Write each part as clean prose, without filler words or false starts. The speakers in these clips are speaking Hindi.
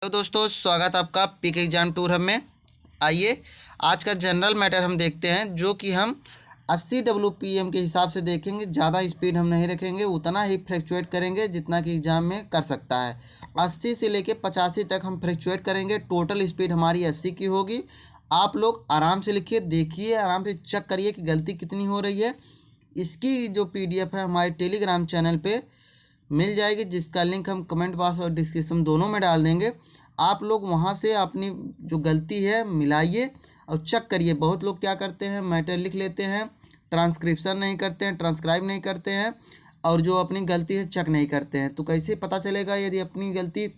तो दोस्तों स्वागत आपका पीके एग्जाम टूर हम में। आइए आज का जनरल मैटर हम देखते हैं, जो कि हम 80 WPM के हिसाब से देखेंगे। ज़्यादा स्पीड हम नहीं रखेंगे, उतना ही फ्लक्चुएट करेंगे जितना कि एग्ज़ाम में कर सकता है। 80 से लेके 85 तक हम फ्लक्चुएट करेंगे। टोटल स्पीड हमारी 80 की होगी। आप लोग आराम से लिखिए, देखिए, आराम से चेक करिए कि गलती कितनी हो रही है। इसकी जो PDF है हमारे टेलीग्राम चैनल पर मिल जाएगी, जिसका लिंक हम कमेंट बॉक्स और डिस्क्रिप्शन दोनों में डाल देंगे। आप लोग वहां से अपनी जो गलती है मिलाइए और चेक करिए। बहुत लोग क्या करते हैं, मैटर लिख लेते हैं, ट्रांसक्रिप्शन नहीं करते हैं, ट्रांसक्राइब नहीं करते हैं, और जो अपनी गलती है चेक नहीं करते हैं। तो कैसे पता चलेगा? यदि अपनी गलती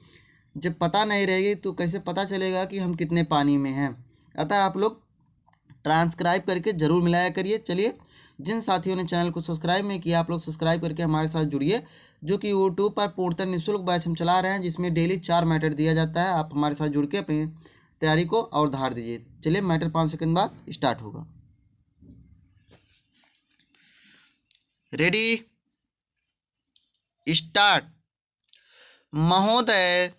जब पता नहीं रहेगी तो कैसे पता चलेगा कि हम कितने पानी में हैं? अतः आप लोग ट्रांसक्राइब करके ज़रूर मिलाया करिए। चलिए, जिन साथियों ने चैनल को सब्सक्राइब नहीं किया, आप लोग सब्सक्राइब करके हमारे साथ जुड़िए, जो कि यूट्यूब पर पूर्णतः निःशुल्क बैच हम चला रहे हैं, जिसमें डेली 4 मैटर दिया जाता है। आप हमारे साथ जुड़ के अपनी तैयारी को और धार दीजिए। चलिए, मैटर 5 सेकंड बाद स्टार्ट होगा। Ready, start. महोदय,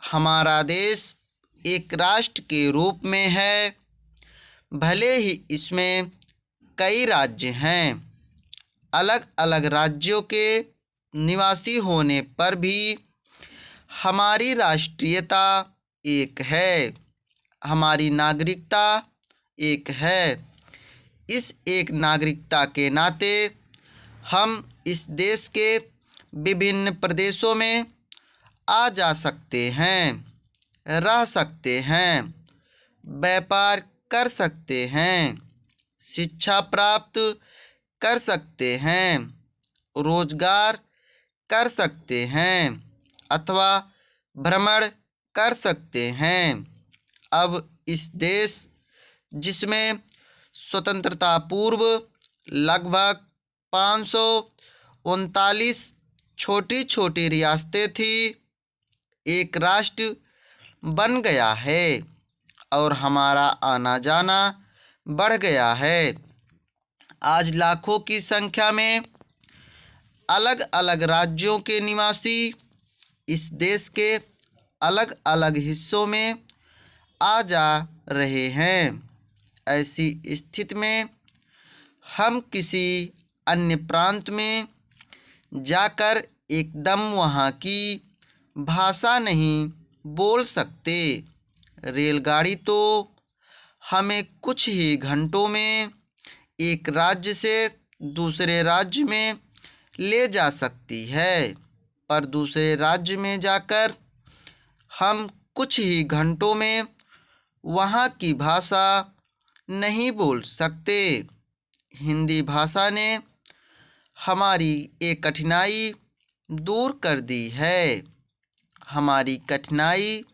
हमारा देश एक राष्ट्र के रूप में है। भले ही इसमें कई राज्य हैं, अलग अलग राज्यों के निवासी होने पर भी हमारी राष्ट्रीयता एक है, हमारी नागरिकता एक है। इस एक नागरिकता के नाते हम इस देश के विभिन्न प्रदेशों में आ जा सकते हैं, रह सकते हैं, व्यापार कर सकते हैं, शिक्षा प्राप्त कर सकते हैं, रोजगार कर सकते हैं अथवा भ्रमण कर सकते हैं। अब इस देश, जिसमें स्वतंत्रता पूर्व लगभग 539 छोटी छोटी रियासतें थी, एक राष्ट्र बन गया है और हमारा आना जाना बढ़ गया है। आज लाखों की संख्या में अलग अलग राज्यों के निवासी इस देश के अलग अलग हिस्सों में आ जा रहे हैं। ऐसी स्थिति में हम किसी अन्य प्रांत में जाकर एकदम वहाँ की भाषा नहीं बोल सकते। रेलगाड़ी तो हमें कुछ ही घंटों में एक राज्य से दूसरे राज्य में ले जा सकती है, पर दूसरे राज्य में जाकर हम कुछ ही घंटों में वहाँ की भाषा नहीं बोल सकते। हिंदी भाषा ने हमारी एक कठिनाई दूर कर दी है, हमारी कठिनाई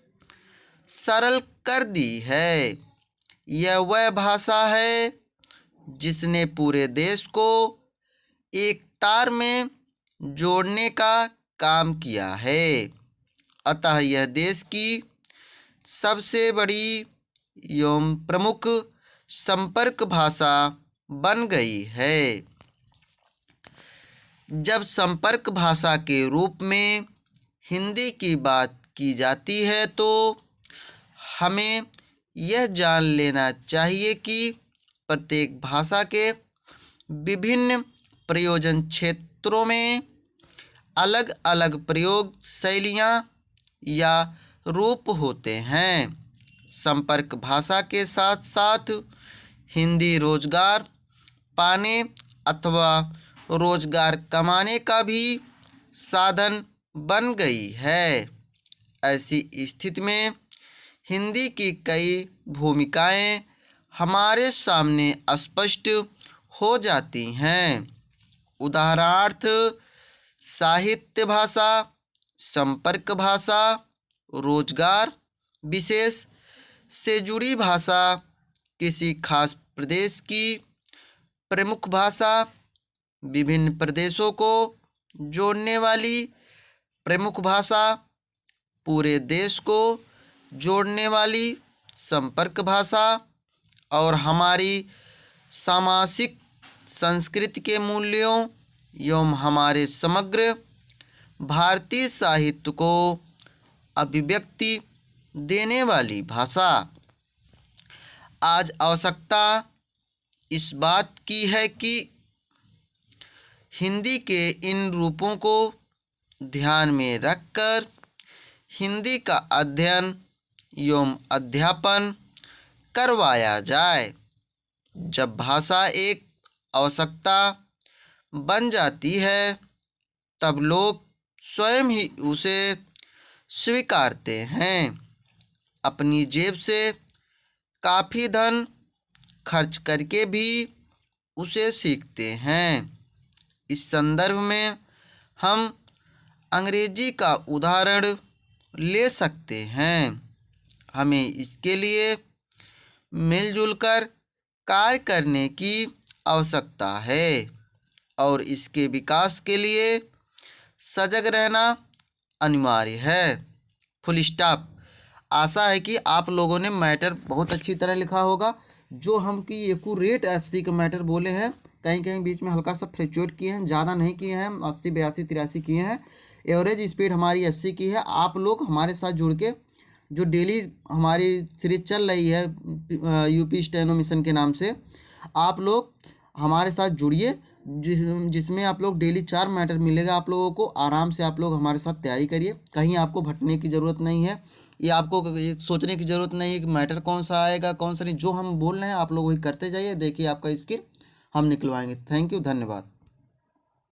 सरल कर दी है। यह वह भाषा है जिसने पूरे देश को एक तार में जोड़ने का काम किया है। अतः यह देश की सबसे बड़ी एवं प्रमुख संपर्क भाषा बन गई है। जब संपर्क भाषा के रूप में हिंदी की बात की जाती है, तो हमें यह जान लेना चाहिए कि प्रत्येक भाषा के विभिन्न प्रयोजन क्षेत्रों में अलग अलग प्रयोग शैलियाँ या रूप होते हैं। संपर्क भाषा के साथ साथ हिंदी रोजगार पाने अथवा रोजगार कमाने का भी साधन बन गई है। ऐसी स्थिति में हिंदी की कई भूमिकाएं हमारे सामने स्पष्ट हो जाती हैं। उदाहरणार्थ, साहित्य भाषा, संपर्क भाषा, रोजगार विशेष से जुड़ी भाषा, किसी खास प्रदेश की प्रमुख भाषा, विभिन्न प्रदेशों को जोड़ने वाली प्रमुख भाषा, पूरे देश को जोड़ने वाली संपर्क भाषा, और हमारी सामाजिक संस्कृति के मूल्यों एवं हमारे समग्र भारतीय साहित्य को अभिव्यक्ति देने वाली भाषा। आज आवश्यकता इस बात की है कि हिंदी के इन रूपों को ध्यान में रखकर हिंदी का अध्ययन एवं अध्यापन करवाया जाए। जब भाषा एक आवश्यकता बन जाती है तब लोग स्वयं ही उसे स्वीकारते हैं, अपनी जेब से काफ़ी धन खर्च करके भी उसे सीखते हैं। इस संदर्भ में हम अंग्रेजी का उदाहरण ले सकते हैं। हमें इसके लिए मिलजुल कर कार्य करने की आवश्यकता है और इसके विकास के लिए सजग रहना अनिवार्य है। Full stop. आशा है कि आप लोगों ने मैटर बहुत अच्छी तरह लिखा होगा। जो हम कि एक्यूरेट 80 का मैटर बोले हैं, कहीं कहीं बीच में हल्का सा फ्लक्चुएट किए हैं, ज़्यादा नहीं किए हैं, 80 82 83 किए हैं। एवरेज स्पीड हमारी 80 की है। आप लोग हमारे साथ जुड़ के जो डेली हमारी सीरीज चल रही है यूपी स्टेनो मिशन के नाम से, आप लोग हमारे साथ जुड़िए, जिसमें आप लोग डेली 4 मैटर मिलेगा आप लोगों को। आराम से आप लोग हमारे साथ तैयारी करिए, कहीं आपको भटकने की ज़रूरत नहीं है, ये आपको ये सोचने की ज़रूरत नहीं है कि मैटर कौन सा आएगा कौन सा नहीं। जो हम बोल रहे हैं आप लोग वही करते जाइए, देखिए आपका स्किल हम निकलवाएंगे। थैंक यू, धन्यवाद।